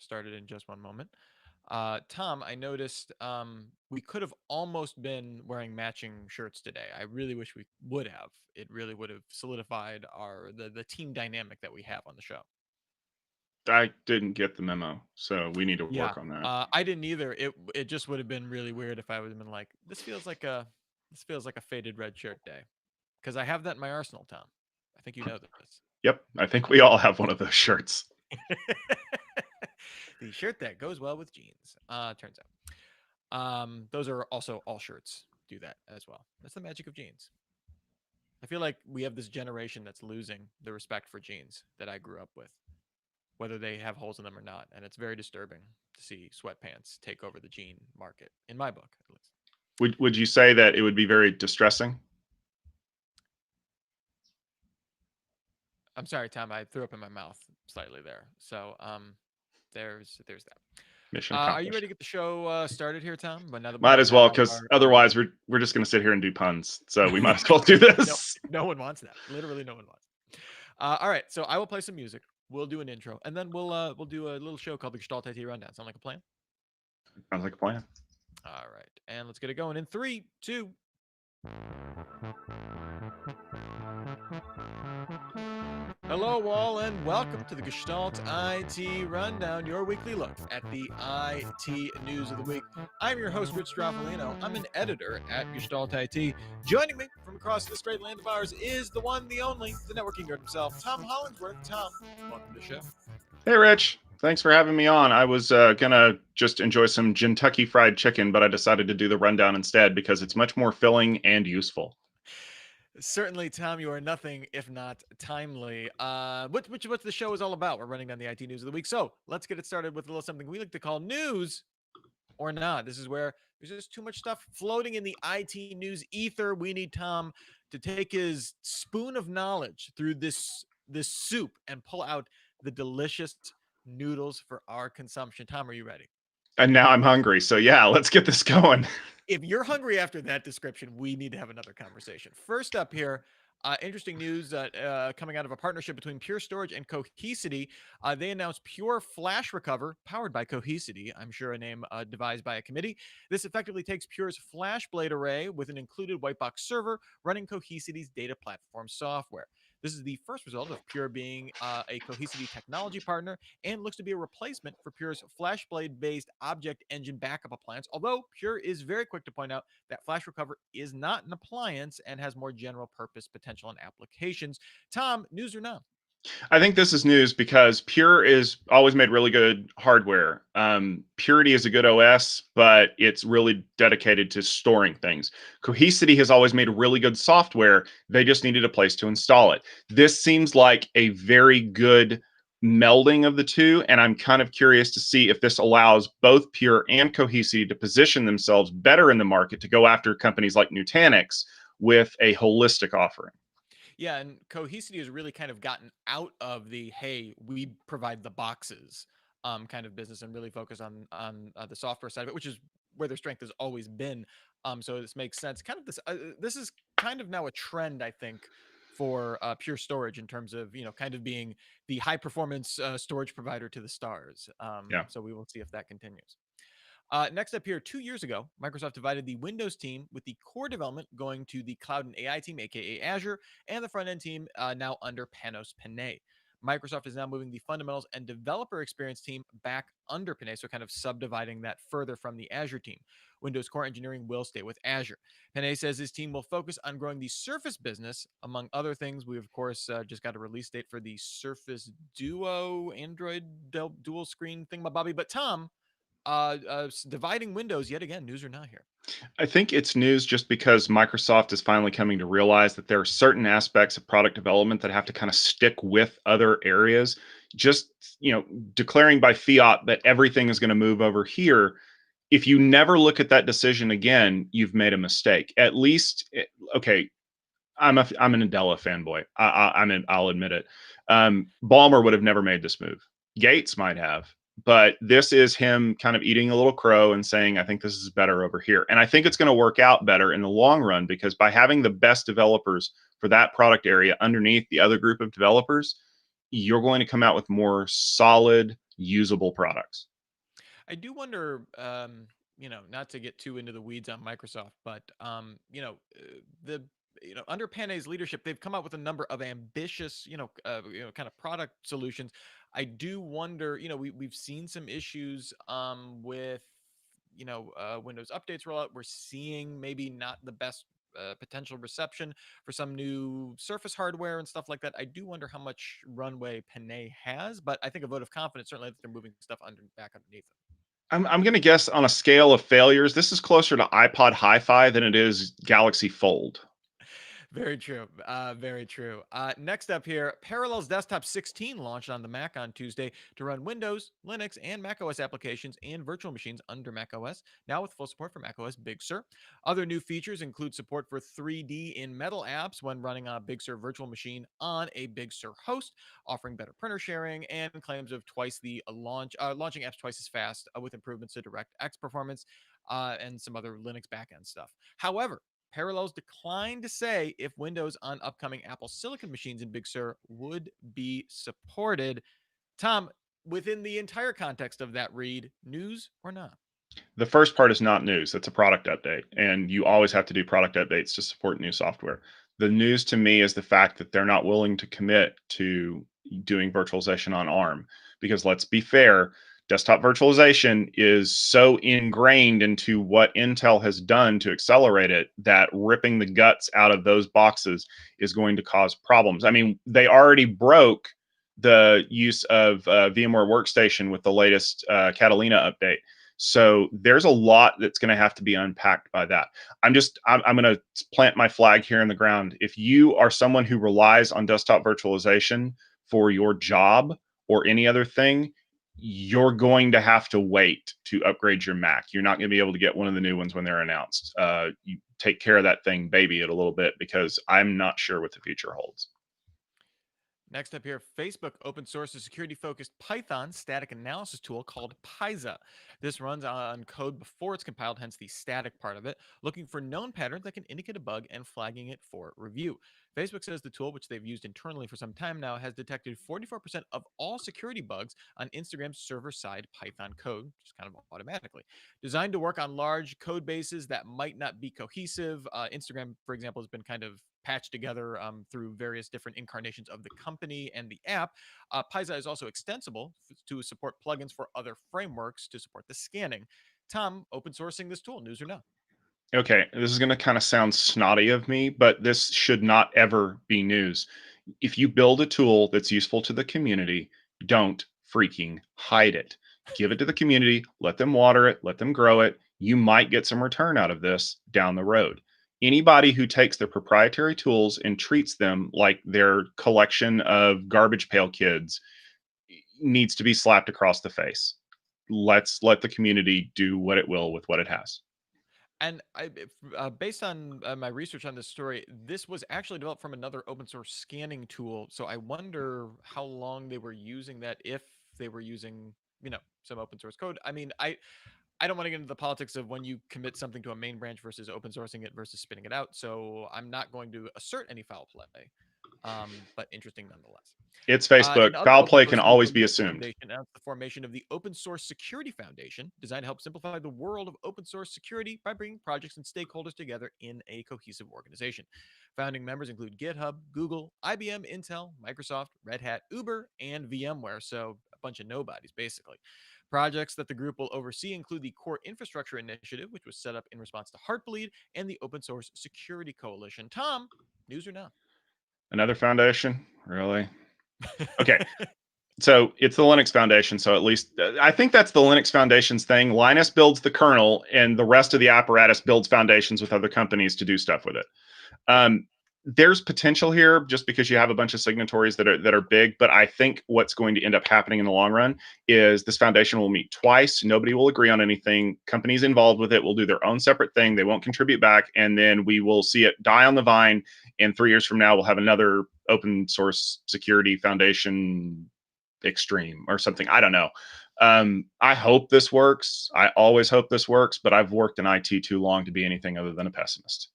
started in just one moment. Tom, I noticed we could have almost been wearing matching shirts today. I really wish we would have. It really would have solidified the team dynamic that we have on the show. I didn't get the memo, so we need to Yeah, work on that. I didn't either. It just would have been really weird if I would have been like, this feels like a faded red shirt day, because I have that in my arsenal, Tom. I think you know this. Yep, I think we all have one of those shirts. The shirt that goes well with jeans. Turns out. Those are also all shirts do that as well. That's the magic of jeans. I feel like we have this generation that's losing the respect for jeans that I grew up with, whether they have holes in them or not, and it's very disturbing to see sweatpants take over the jean market, in my book, at least. Would you say that it would be very distressing? I'm sorry, Tom. I threw up in my mouth slightly there. So there's that. Mission Are you ready accomplished. to get the show started here, Tom? But now that Might we as have well, because our otherwise we're just going to sit here and do puns. So we might as well do no, this. no one wants that. Literally, no one wants. All right, so I will play some music. We'll do an intro, and then we'll do a little show called the Gestalt IT Rundown. Sound like a plan? Sounds like a plan. All right, and let's get it going in three, two. Hello, all, and welcome to the Gestalt IT Rundown, your weekly look at the IT news of the week. I'm your host, Rich Straffolino. I'm an editor at Gestalt IT. Joining me from across this great land of ours is the one, the only, the networking nerd himself, Tom Hollingsworth. Tom, welcome to the show. Hey, Rich. Thanks for having me on. I was gonna just enjoy some Kentucky Fried Chicken, but I decided to do the rundown instead because it's much more filling and useful. Certainly, Tom, you are nothing if not timely. What the show is all about. We're running down the IT news of the week. So let's get it started with a little something we like to call news or not. This is where there's just too much stuff floating in the IT news ether. We need Tom to take his spoon of knowledge through this soup and pull out the delicious noodles for our consumption. Tom, are you ready? And now I'm hungry. So yeah, let's get this going. If you're hungry after that description, we need to have another conversation. First up here, interesting news coming out of a partnership between Pure Storage and Cohesity. They announced Pure FlashRecover, powered by Cohesity. I'm sure a name devised by a committee. This effectively takes Pure's FlashBlade array with an included white box server running Cohesity's data platform software. This is the first result of Pure being a Cohesity technology partner and looks to be a replacement for Pure's FlashBlade-based object engine backup appliance, although Pure is very quick to point out that FlashRecover is not an appliance and has more general purpose potential and applications. Tom, news or no? I think this is news because Pure is always made really good hardware. Purity is a good OS, but it's really dedicated to storing things. Cohesity has always made really good software. They just needed a place to install it. This seems like a very good melding of the two, and I'm kind of curious to see if this allows both Pure and Cohesity to position themselves better in the market to go after companies like Nutanix with a holistic offering. Yeah, and Cohesity has really kind of gotten out of the hey, we provide the boxes kind of business and really focus on the software side of it, which is where their strength has always been. So this makes sense. Kind of this is kind of now a trend, I think, for Pure Storage in terms of kind of being the high performance storage provider to the stars. Yeah. So we will see if that continues. Next up here, 2 years ago, Microsoft divided the Windows team with the core development going to the cloud and AI team, aka Azure, and the front end team now under Panos Panay. Microsoft is now moving the fundamentals and developer experience team back under Panay, so kind of subdividing that further from the Azure team. Windows core engineering will stay with Azure. Panay says his team will focus on growing the Surface business, among other things. We, of course, just got a release date for the Surface Duo Android dual screen thingamabobby. But Tom, dividing windows yet again. News or not here? I think it's news just because Microsoft is finally coming to realize that there are certain aspects of product development that have to kind of stick with other areas. Just, declaring by fiat that everything is going to move over here. If you never look at that decision again, you've made a mistake. At least, okay, I'm an Adela fanboy. I'll admit it. Ballmer would have never made this move. Gates might have, but this is him kind of eating a little crow and saying, I think this is better over here. And I think it's going to work out better in the long run because by having the best developers for that product area underneath the other group of developers, you're going to come out with more solid usable products. I do wonder, not to get too into the weeds on Microsoft, but the under Panay's leadership, they've come out with a number of ambitious, kind of product solutions. I do wonder, we've seen some issues with Windows updates rollout. We're seeing maybe not the best potential reception for some new Surface hardware and stuff like that. I do wonder how much runway Panay has, but I think a vote of confidence certainly that they're moving stuff back underneath them. I'm going to guess on a scale of failures, this is closer to iPod Hi-Fi than it is Galaxy Fold. Very true. Very true. Next up here, Parallels Desktop 16 launched on the Mac on Tuesday to run Windows, Linux, and macOS applications and virtual machines under macOS, now with full support for macOS Big Sur. Other new features include support for 3D in Metal apps when running on a Big Sur virtual machine on a Big Sur host, offering better printer sharing, and claims of twice the launching apps twice as fast with improvements to DirectX performance and some other Linux backend stuff. However, Parallels declined to say if Windows on upcoming Apple Silicon machines in Big Sur would be supported. Tom, within the entire context of that read, news or not? The first part is not news. It's a product update, and you always have to do product updates to support new software. The news to me is the fact that they're not willing to commit to doing virtualization on ARM, because let's be fair, desktop virtualization is so ingrained into what Intel has done to accelerate it that ripping the guts out of those boxes is going to cause problems. I mean, they already broke the use of VMware Workstation with the latest Catalina update. So there's a lot that's going to have to be unpacked by that. I'm going to plant my flag here in the ground. If you are someone who relies on desktop virtualization for your job or any other thing, you're going to have to wait to upgrade your Mac. You're not going to be able to get one of the new ones when they're announced. You take care of that thing, baby it a little bit, because I'm not sure what the future holds. Next up here, Facebook open source a security focused Python static analysis tool called Pysa. This runs on code before it's compiled, hence the static part of it, looking for known patterns that can indicate a bug and flagging it for review. Facebook says the tool, which they've used internally for some time now, has detected 44% of all security bugs on Instagram's server side Python code, just kind of automatically. Designed to work on large code bases that might not be cohesive, Instagram, for example, has been kind of patched together through various different incarnations of the company and the app. Pysa is also extensible to support plugins for other frameworks to support the scanning. Tom, open sourcing this tool, news or no? Okay, this is going to kind of sound snotty of me, but this should not ever be news. If you build a tool that's useful to the community, don't freaking hide it. Give it to the community, let them water it, let them grow it. You might get some return out of this down the road. Anybody who takes their proprietary tools and treats them like their collection of garbage pail kids needs to be slapped across the face. Let's let the community do what it will with what it has. And based on my research on this story, this was actually developed from another open source scanning tool. So I wonder how long they were using that, if they were using, some open source code. I mean, I don't want to get into the politics of when you commit something to a main branch versus open sourcing it versus spinning it out. So I'm not going to assert any foul play, but interesting nonetheless. It's In Facebook. other Foul open play can source news, the always be Linux assumed. Foundation announced the formation of the Open Source Security Foundation, designed to help simplify the world of open source security by bringing projects and stakeholders together in a cohesive organization. Founding members include GitHub, Google, IBM, Intel, Microsoft, Red Hat, Uber, and VMware. So a bunch of nobodies, basically. Projects that the group will oversee include the Core Infrastructure Initiative, which was set up in response to Heartbleed, and the Open Source Security Coalition. Tom, news or not? Another foundation? Really? Okay. So it's the Linux Foundation. So at least I think that's the Linux Foundation's thing. Linus builds the kernel, and the rest of the apparatus builds foundations with other companies to do stuff with it. There's potential here just because you have a bunch of signatories that are big, but I think what's going to end up happening in the long run is this foundation will meet twice. Nobody will agree on anything. Companies involved with it will do their own separate thing. They won't contribute back, and then we will see it die on the vine. And 3 years from now, we'll have another open source security foundation extreme or something. I don't know. I hope this works. I always hope this works, but I've worked in IT too long to be anything other than a pessimist.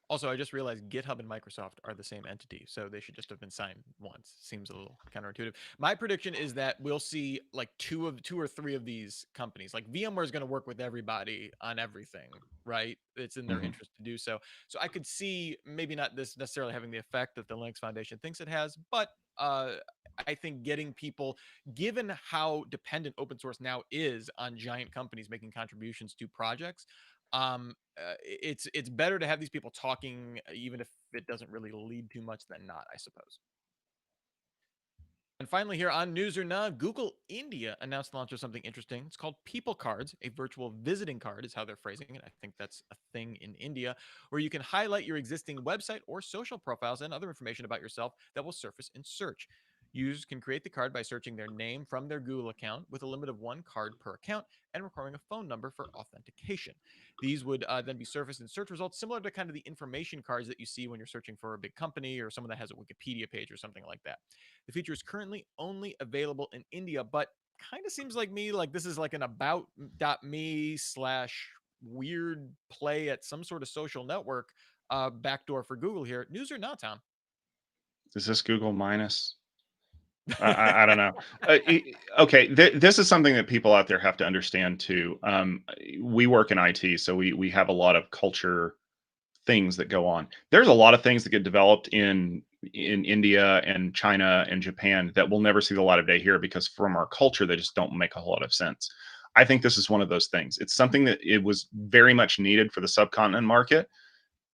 Also, I just realized GitHub and Microsoft are the same entity, so they should just have been signed once. Seems a little counterintuitive. My prediction is that we'll see like two or three of these companies. Like VMware is going to work with everybody on everything, right? It's in their Mhm. interest to do so. So I could see maybe not this necessarily having the effect that the Linux Foundation thinks it has, but I think getting people, given how dependent open source now is on giant companies making contributions to projects, it's better to have these people talking, even if it doesn't really lead too much than not, I suppose. And finally, here on News or Not, Google India announced the launch of something interesting. It's called People Cards. A virtual visiting card is how they're phrasing it. I think that's a thing in India, where you can highlight your existing website or social profiles and other information about yourself that will surface in search. Users can create the card by searching their name from their Google account with a limit of one card per account and requiring a phone number for authentication. These would then be surfaced in search results, similar to kind of the information cards that you see when you're searching for a big company or someone that has a Wikipedia page or something like that. The feature is currently only available in India, but kind of seems like me like this is like an about.me slash weird play at some sort of social network backdoor for Google here. News or not, Tom? Is this Google minus? I don't know. Okay, this is something that people out there have to understand too. We work in IT, so we have a lot of culture things that go on. There's a lot of things that get developed in India and China and Japan that will never see the light of day here because from our culture they just don't make a whole lot of sense. I think this is one of those things. It's something that it was very much needed for the subcontinent market,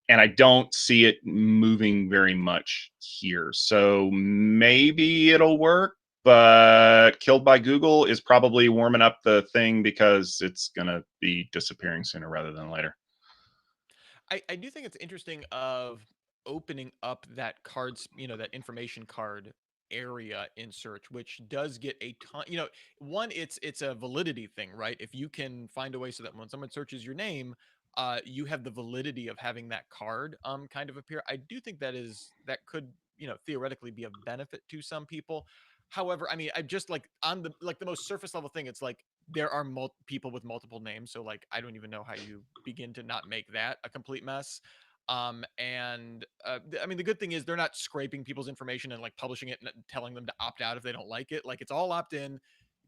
and I don't see it moving very much here. So maybe it'll work, but killed by Google is probably warming up the thing because it's going to be disappearing sooner rather than later. I do think it's interesting of opening up that cards, that information card area in search, which does get a ton, one, it's a validity thing, right? If you can find a way so that when someone searches your name, you have the validity of having that card kind of appear. I do think that could, theoretically be of benefit to some people. However, I mean, I just like on the most surface level thing, it's like there are people with multiple names, so like I don't even know how you begin to not make that a complete mess. And I mean, the good thing is they're not scraping people's information and like publishing it and telling them to opt out if they don't like it. Like it's all opt in.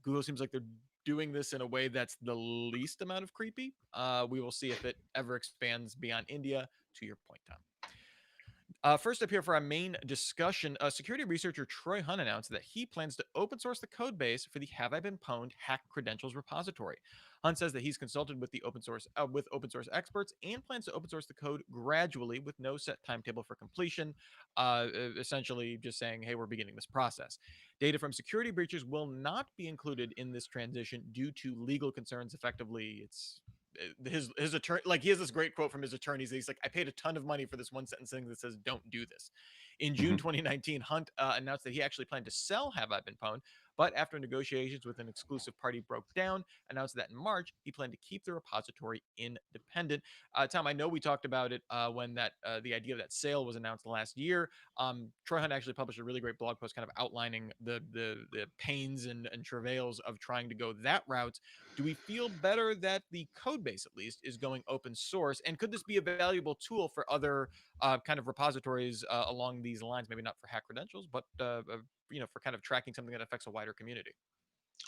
Google seems like they're doing this in a way that's the least amount of creepy. We will see if it ever expands beyond India. To your point, Tom. First up here for our main discussion, security researcher Troy Hunt announced that he plans to open source the code base for the Have I Been Pwned hack credentials repository. Hunt says that he's consulted with the open source experts and plans to open source the code gradually with no set timetable for completion. Essentially, just saying, "Hey, we're beginning this process." Data from security breaches will not be included in this transition due to legal concerns. Effectively, it's his attorney, like he has this great quote from his attorneys. He's like, I paid a ton of money for this one sentence thing that says don't do this. In June Mhm. 2019, Hunt announced that he actually planned to sell Have I Been Pwned, but after negotiations with an exclusive party broke down, announced that in March he planned to keep the repository independent. Tom, I know we talked about it when the idea of that sale was announced last year. Troy Hunt actually published a really great blog post kind of outlining the pains and travails of trying to go that route. Do we feel better that the code base, at least, is going open source? And could this be a valuable tool for other kind of repositories along these lines? Maybe not for hack credentials, but for kind of tracking something that affects a wider community.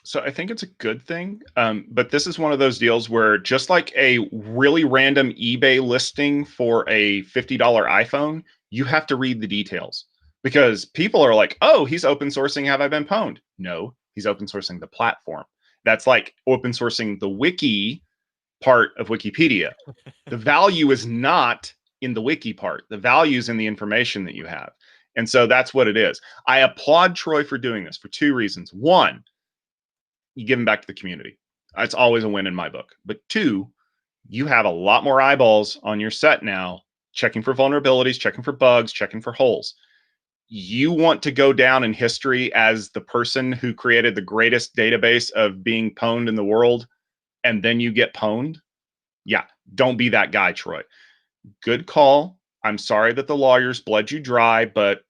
So I think it's a good thing. But this is one of those deals where just like a really random eBay listing for a $50 iPhone, you have to read the details because people are like, oh, he's open sourcing Have I Been Pwned? No, he's open sourcing the platform. That's like open sourcing the wiki part of Wikipedia. The value is not in the wiki part. The value is in the information that you have. And so that's what it is. I applaud Troy for doing this for two reasons. One, you give them back to the community. It's always a win in my book. But two, you have a lot more eyeballs on your set now, checking for vulnerabilities, checking for bugs, checking for holes. You want to go down in history as the person who created the greatest database of being pwned in the world, and then you get pwned? Yeah, don't be that guy, Troy. Good call. I'm sorry that the lawyers bled you dry, but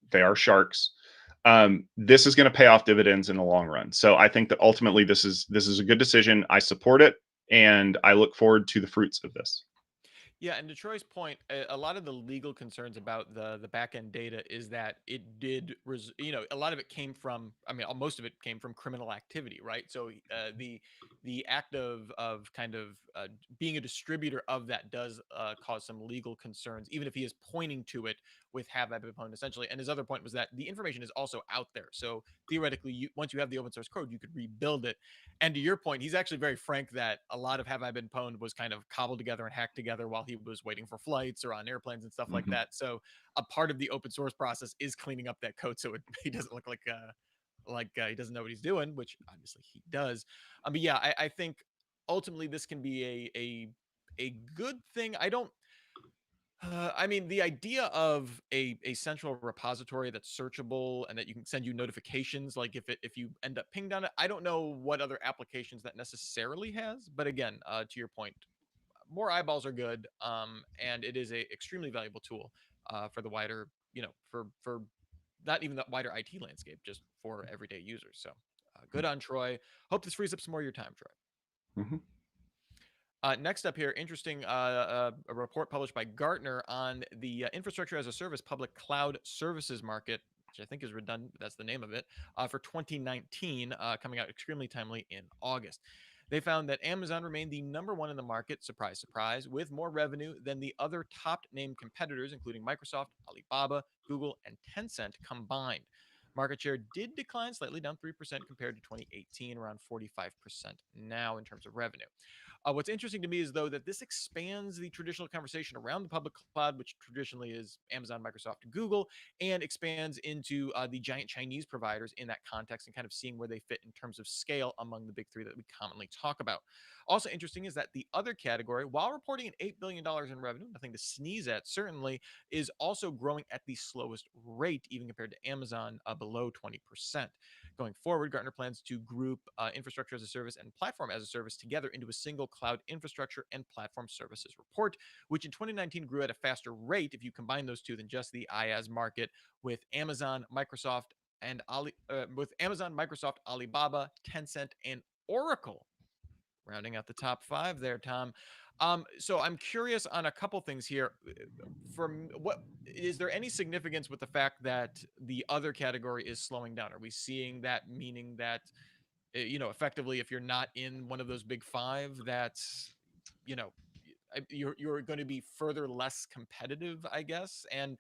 they are sharks. This is going to pay off dividends in the long run. So I think that ultimately this is a good decision. I support it, and I look forward to the fruits of this. Yeah, and to Troy's point, a lot of the legal concerns about the back end data is that it did, a lot of it came from. I mean, most of it came from criminal activity, right? So the act of kind of being a distributor of that does cause some legal concerns, even if he is pointing to it with have I been pwned essentially. And his other point was that the information is also out there, so theoretically, once you have the open source code, you could rebuild it. And to your point, he's actually very frank that a lot of Have I Been Pwned was kind of cobbled together and hacked together while he was waiting for flights or on airplanes and stuff like Mhm. that. So a part of the open source process is cleaning up that code so he doesn't look like he doesn't know what he's doing, which obviously he does. But yeah, I think ultimately this can be a good thing. I don't I mean, the idea of a central repository that's searchable and that you can send you notifications, like if you end up pinged on it, I don't know what other applications that necessarily has. But again, to your point, more eyeballs are good, and it is a extremely valuable tool for the wider, for not even the wider IT landscape, just for everyday users. So good on Troy. Hope this frees up some more of your time, Troy. Mhm. Next up here, interesting a report published by Gartner on the infrastructure as a service public cloud services market, which I think is redundant, but that's the name of it, for 2019, coming out extremely timely in August. They found that Amazon remained the number one in the market, surprise, surprise, with more revenue than the other top named competitors, including Microsoft, Alibaba, Google, and Tencent combined. Market share did decline slightly, down 3% compared to 2018, around 45% now in terms of revenue. What's interesting to me is, though, that this expands the traditional conversation around the public cloud, which traditionally is Amazon, Microsoft, and Google, and expands into the giant Chinese providers in that context and kind of seeing where they fit in terms of scale among the big three that we commonly talk about. Also interesting is that the other category, while reporting an $8 billion in revenue, nothing to sneeze at, certainly, is also growing at the slowest rate, even compared to Amazon, below 20%. Going forward, Gartner plans to group infrastructure as a service and platform as a service together into a single cloud infrastructure and platform services report, which in 2019 grew at a faster rate if you combine those two than just the IaaS market, with Amazon, Microsoft, Microsoft, Alibaba, Tencent, and Oracle rounding out the top five there, Tom. So I'm curious on a couple things here. From what is there any significance with the fact that the other category is slowing down? Are we seeing that, meaning that effectively, if you're not in one of those big five, that's you know you're going to be further less competitive, I guess. And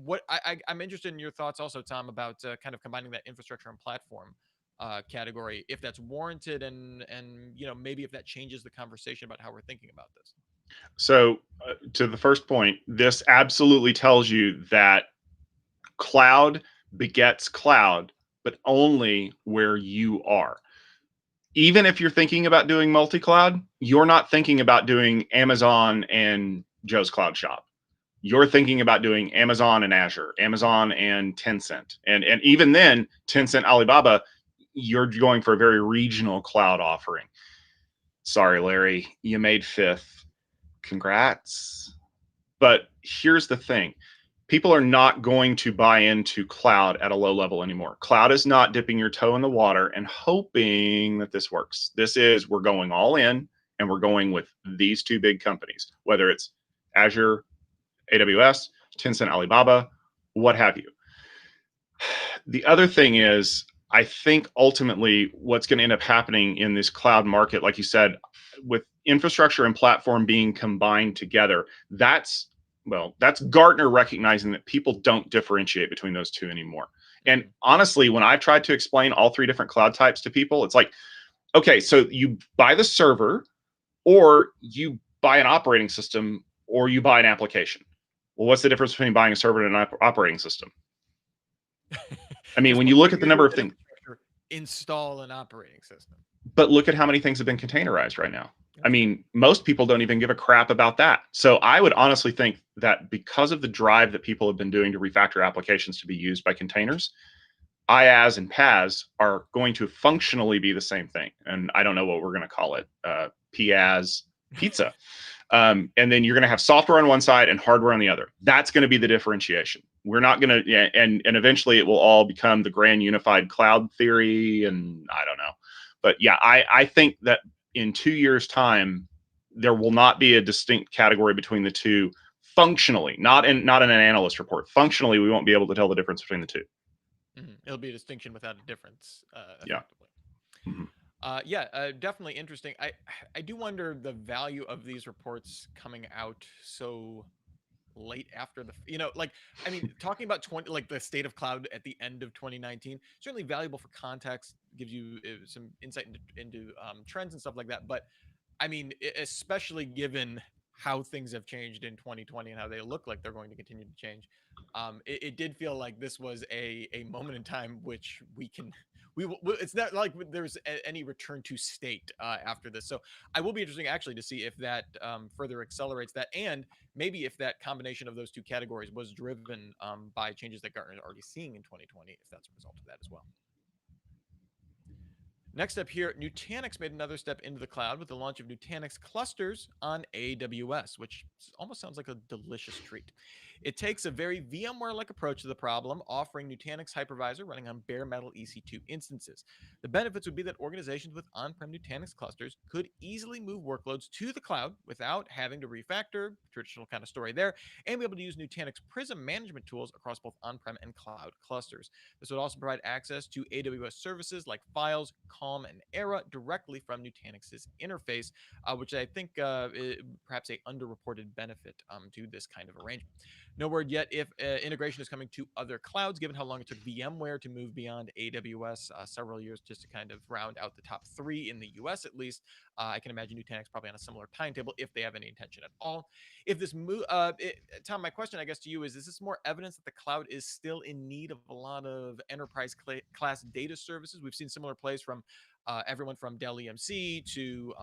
what I'm interested in your thoughts also, Tom, about kind of combining that infrastructure and platform category, if that's warranted, and maybe if that changes the conversation about how we're thinking about this. So, to the first point, this absolutely tells you that cloud begets cloud, but only where you are. Even if you're thinking about doing multi-cloud, you're not thinking about doing Amazon and Joe's Cloud Shop. You're thinking about doing Amazon and Azure, Amazon and Tencent. And even then, Tencent, Alibaba, you're going for a very regional cloud offering. Sorry, Larry, you made fifth. Congrats. But here's the thing. People are not going to buy into cloud at a low level anymore. Cloud is not dipping your toe in the water and hoping that this works. This is, we're going all in, and we're going with these two big companies, whether it's Azure, AWS, Tencent, Alibaba, what have you. The other thing is, I think ultimately what's going to end up happening in this cloud market, like you said, with infrastructure and platform being combined together, that's Gartner recognizing that people don't differentiate between those two anymore. And honestly, when I've tried to explain all three different cloud types to people, it's like, okay, so you buy the server, or you buy an operating system, or you buy an application. Well, what's the difference between buying a server and an operating system? I mean, Just when well, you look at the here's number your of things, infrastructure, install an operating system. but look at how many things have been containerized right now. I That's mean, most people don't even give a crap about that. So I would honestly think that because of the drive that people have been doing to refactor applications to be used by containers, IaaS and PaaS are going to functionally be the same thing. And I don't know what we're going to call it, PaaS, pizza. And then you're going to have software on one side and hardware on the other. That's going to be the differentiation. We're not going to, yeah, and eventually it will all become the grand unified cloud theory. And I don't know. But yeah, I think that in 2 years' time, there will not be a distinct category between the two functionally, not in an analyst report. Functionally, we won't be able to tell the difference between the two. It'll be a distinction without a difference, Yeah. effectively. Mhm. Yeah, definitely interesting. I do wonder the value of these reports coming out so late after like, I mean, talking about 20, like the state of cloud at the end of 2019, certainly valuable for context, gives you some insight into trends and stuff like that. But I mean, especially given how things have changed in 2020 and how they look like they're going to continue to change, it did feel like this was a moment in time which it's not like there's any return to state after this. So I will be interesting actually to see if that further accelerates that, and maybe if that combination of those two categories was driven by changes that Gartner is already seeing in 2020, if that's a result of that as well. Next up here, Nutanix made another step into the cloud with the launch of Nutanix clusters on AWS, which almost sounds like a delicious treat. It takes a very VMware-like approach to the problem, offering Nutanix hypervisor running on bare metal EC2 instances. The benefits would be that organizations with on-prem Nutanix clusters could easily move workloads to the cloud without having to refactor, traditional kind of story there, and be able to use Nutanix Prism management tools across both on-prem and cloud clusters. This would also provide access to AWS services like Files, Calm, and Era directly from Nutanix's interface, which I think perhaps a underreported benefit to this kind of arrangement. No word yet if integration is coming to other clouds, given how long it took VMware to move beyond AWS, several years just to kind of round out the top three in the US at least. I can imagine Nutanix probably on a similar timetable if they have any intention at all. If this move, Tom, my question, I guess, to you is this more evidence that the cloud is still in need of a lot of enterprise class data services? We've seen similar plays from everyone from Dell EMC to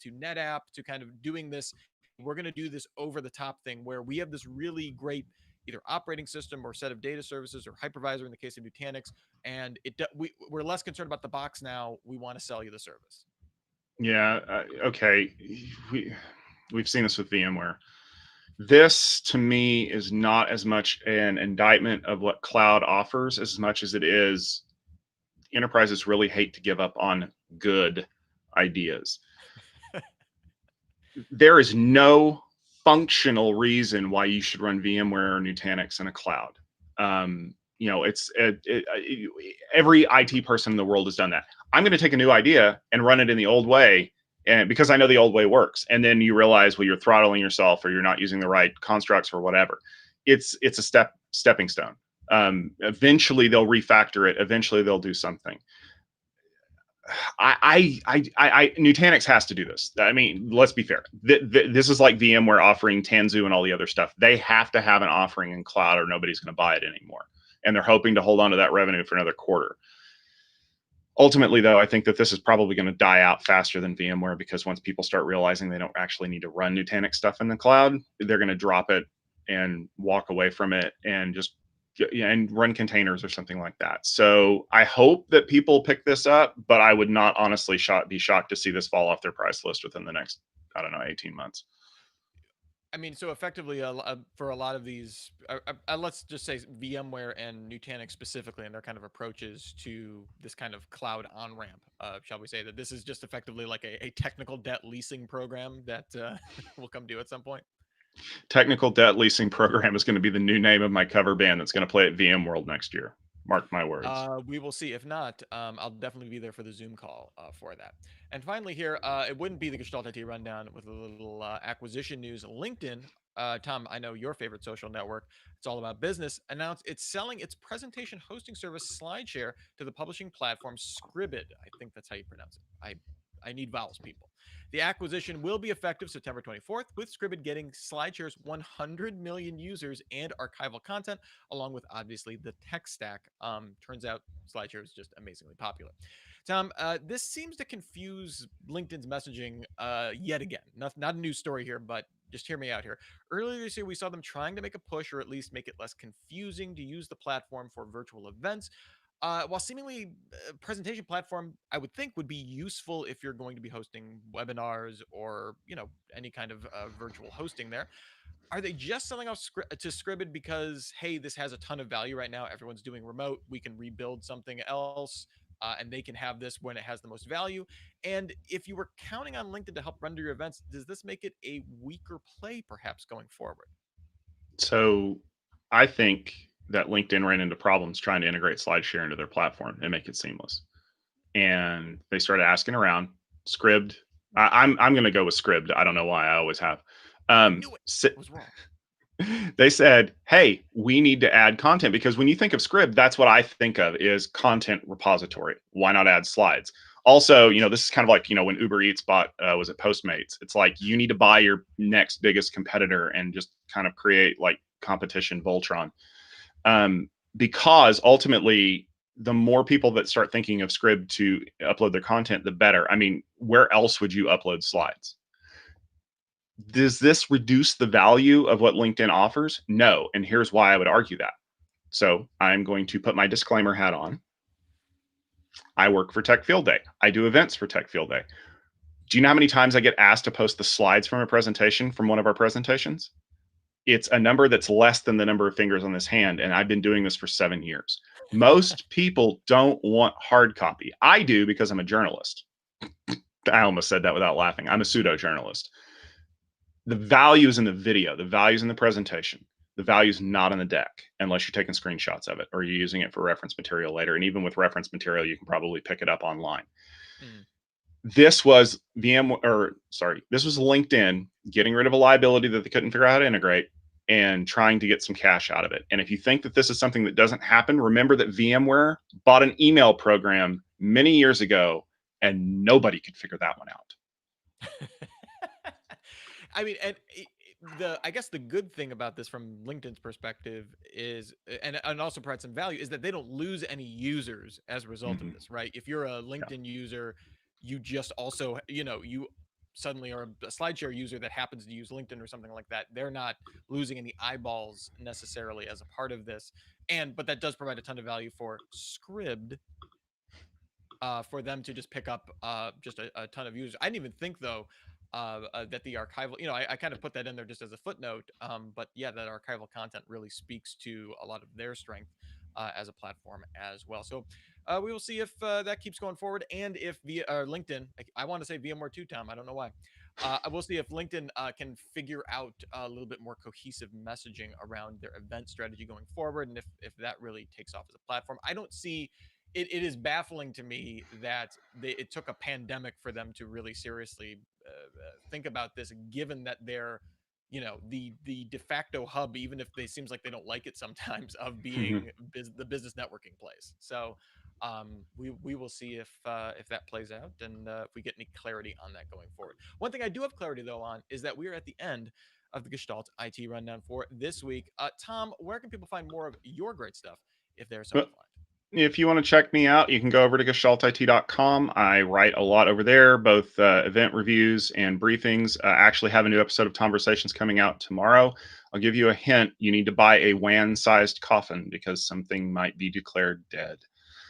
NetApp to kind of doing this. We're going to do this over the top thing where we have this really great either operating system or set of data services or hypervisor in the case of Nutanix, and we're less concerned about the box now. We want to sell you the service. Yeah. Okay. We we've seen this with VMware. This to me is not as much an indictment of what cloud offers as much as it is enterprises really hate to give up on good ideas. There is no functional reason why you should run VMware or Nutanix in a cloud. Every IT person in the world has done that. I'm going to take a new idea and run it in the old way, and because I know the old way works. And then you realize, well, you're throttling yourself, or you're not using the right constructs, or whatever. It's a stepping stone. Eventually, they'll refactor it. Eventually, they'll do something. Nutanix has to do this. I mean, let's be fair. This is like VMware offering Tanzu and all the other stuff. They have to have an offering in cloud, or nobody's going to buy it anymore. And they're hoping to hold on to that revenue for another quarter. Ultimately, though, I think that this is probably going to die out faster than VMware, because once people start realizing they don't actually need to run Nutanix stuff in the cloud, they're going to drop it and walk away from it and just and run containers or something like that. So I hope that people pick this up, but I would not honestly be shocked to see this fall off their price list within the next, I don't know, 18 months. I mean, so effectively, for a lot of these, let's just say VMware and Nutanix specifically, and their kind of approaches to this kind of cloud on ramp. Shall we say that this is just effectively like a technical debt leasing program that will come due at some point? Technical debt leasing program is going to be the new name of my cover band that's going to play at VMworld next year. Mark my words. We will see. If not, I'll definitely be there for the Zoom call for that. And finally, here, it wouldn't be the Gestalt IT rundown with a little acquisition news. LinkedIn, Tom, I know your favorite social network. It's all about business. Announced it's selling its presentation hosting service SlideShare to the publishing platform Scribd. I think that's how you pronounce it. I need vowels, people. The acquisition will be effective September 24th, with Scribd getting SlideShare's 100 million users and archival content, along with obviously the tech stack. Turns out SlideShare is just amazingly popular. Tom, this seems to confuse LinkedIn's messaging yet again. Not a news story here, but just hear me out here. Earlier this year, we saw them trying to make a push, or at least make it less confusing to use the platform for virtual events. While seemingly presentation platform, I would think would be useful if you're going to be hosting webinars or any kind of virtual hosting there. Are they just selling off to Scribd because, hey, this has a ton of value right now? Everyone's doing remote. We can rebuild something else. and they can have this when it has the most value. And if you were counting on LinkedIn to help render your events, does this make it a weaker play perhaps going forward? So I think that LinkedIn ran into problems trying to integrate SlideShare into their platform and make it seamless. And they started asking around. Scribd. I'm going to go with Scribd. I don't know why. I always have. I knew it. I was wrong. They said, "Hey, we need to add content because when you think of Scribd, that's what I think of is content repository. Why not add slides?" Also, this is kind of like when Uber Eats bought was it Postmates? It's like you need to buy your next biggest competitor and just kind of create like competition Voltron, because ultimately the more people that start thinking of Scribd to upload their content, the better. I mean, where else would you upload slides? Does this reduce the value of what LinkedIn offers? No. And here's why I would argue that. So I'm going to put my disclaimer hat on. I work for Tech Field Day. I do events for Tech Field Day. Do you know how many times I get asked to post the slides from a presentation from one of our presentations? It's a number that's less than the number of fingers on this hand. And I've been doing this for 7 years. Most people don't want hard copy. I do because I'm a journalist. I almost said that without laughing. I'm a pseudo journalist. The value is in the video, the value is in the presentation. The value is not in the deck unless you're taking screenshots of it or you're using it for reference material later. And even with reference material, you can probably pick it up online. Mm. This was this was LinkedIn getting rid of a liability that they couldn't figure out how to integrate and trying to get some cash out of it. And if you think that this is something that doesn't happen, remember that VMware bought an email program many years ago and nobody could figure that one out. I mean, and I guess the good thing about this from LinkedIn's perspective is, and also provides some value, is that they don't lose any users as a result of Mm-hmm. this, right? If you're a Yeah. LinkedIn user, you just also, you suddenly are a SlideShare user that happens to use LinkedIn or something like that. They're not losing any eyeballs necessarily as a part of this, but that does provide a ton of value for Scribd, for them to just pick up just a ton of users. I didn't even think though that the archival, I kind of put that in there just as a footnote. But yeah, that archival content really speaks to a lot of their strength as a platform as well. So we will see if that keeps going forward, and if via LinkedIn, I want to say VMware too, Tom. I don't know why. I will see if LinkedIn can figure out a little bit more cohesive messaging around their event strategy going forward, and if that really takes off as a platform. I don't see it is baffling to me that it took a pandemic for them to really seriously think about this, given that they're the de facto hub, even if they seems like they don't like it sometimes, of being the business networking place. So we will see if that plays out, and if we get any clarity on that going forward. One thing I do have clarity though on is that we are at the end of the Gestalt IT rundown for this week. Tom, where can people find more of your great stuff if they're so Well, inclined? if you want to check me out, you can go over to gestaltit.com. I write a lot over there, both event reviews and briefings. I actually have a new episode of Conversations coming out tomorrow. I'll give you a hint. You need to buy a WAN-sized coffin because something might be declared dead.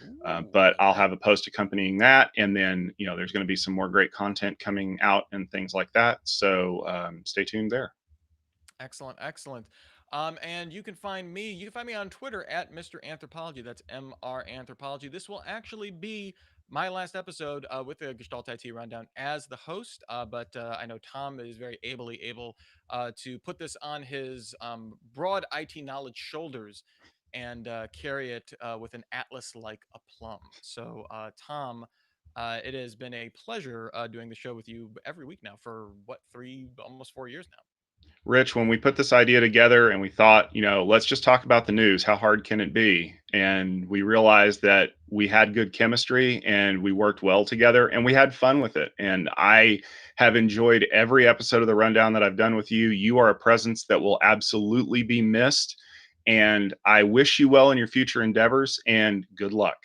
Ooh, But I'll that have a post accompanying that. And then, there's going to be some more great content coming out and things like that. So stay tuned there. excellent, excellent. And you can find me on Twitter at Mr. Anthropology. That's MR Anthropology. This will actually be my last episode with the Gestalt IT Rundown as the host. But I know Tom is very ably able to put this on his broad IT knowledge shoulders and carry it with an atlas like aplomb. So, Tom, it has been a pleasure doing the show with you every week now for what, almost 4 years now. Rich, when we put this idea together and we thought, let's just talk about the news, how hard can it be? And we realized that we had good chemistry and we worked well together and we had fun with it. And I have enjoyed every episode of the rundown that I've done with you. You are a presence that will absolutely be missed. And I wish you well in your future endeavors and good luck.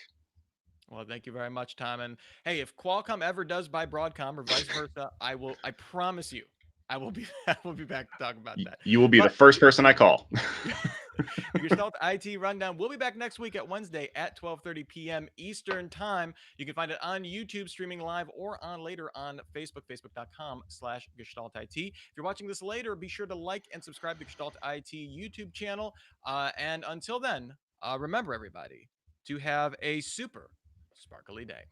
Well, thank you very much, Tom. And hey, if Qualcomm ever does buy Broadcom or vice versa, I promise you, I will be I will be back to talk about that. You will be the But first person I call. the Gestalt IT Rundown will be back next week at Wednesday at 12:30 p.m. Eastern Time. You can find it on YouTube streaming live or on later on Facebook, facebook.com/Gestalt IT. If you're watching this later, be sure to like and subscribe to Gestalt IT YouTube channel. And until then, remember everybody to have a super sparkly day.